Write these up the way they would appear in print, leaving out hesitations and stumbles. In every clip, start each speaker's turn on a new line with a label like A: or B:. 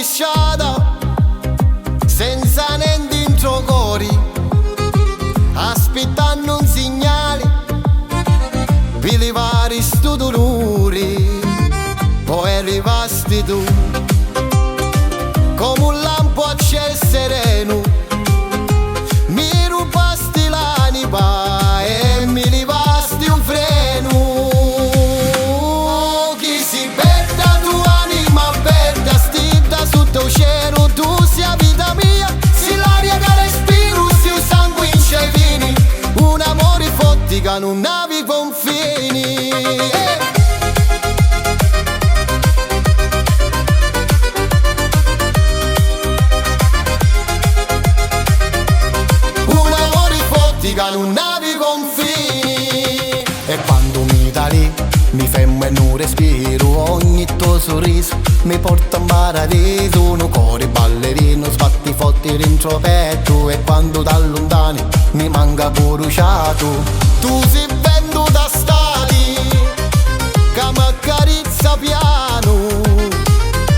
A: strisciata senza niente dentro cori, aspettando un segnale per levare sto dolore. Poi arrivasti tu come un lampo a ciel sereno, mi rubasti l'anima e mi levasti un freno. Chi si perda tu anima perda, stida sotto il cielo, tu sia vita mia, si l'aria che respiro, si il sangue in cevini, un amore forte che non navi confini. Che non navi confini. E quando mi da lì mi fermo e non respiro, ogni tuo sorriso mi porta in paradiso. Un cuore ballerino sbatti forte dentro petto, e quando da lontani mi manca bruciato. Tu sei vento da stati che mi accarezza piano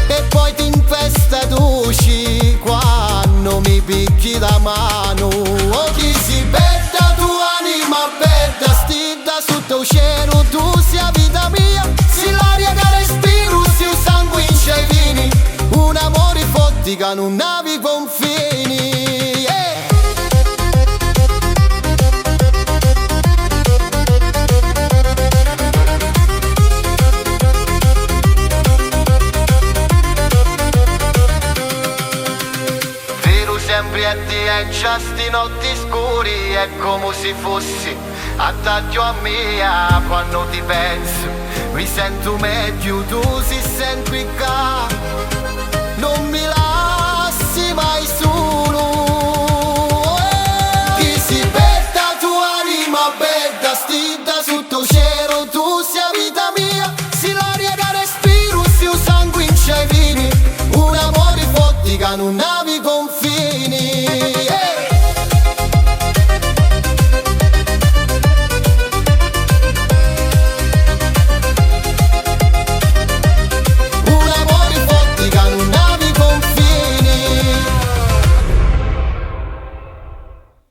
A: e poi ti infesta dolci quando mi picchi la mano. Oh, chi si perda tu anima perda, stida sotto il cielo, tu sia vita mia, si l'aria che respiro, si il sangue in cevini, un amore forte che non navi confini. Sempre a te e già sti notti scuri, è come se fossi attacco a me. Quando ti penso mi sento meglio, tu sei sempre qua, non mi lasci mai solo. Chi si perda tu anima perda, stida sotto il cielo, tu sia vita mia, si l'aria che respiro, si il sangue in cevini, un amore forte che non navi confini.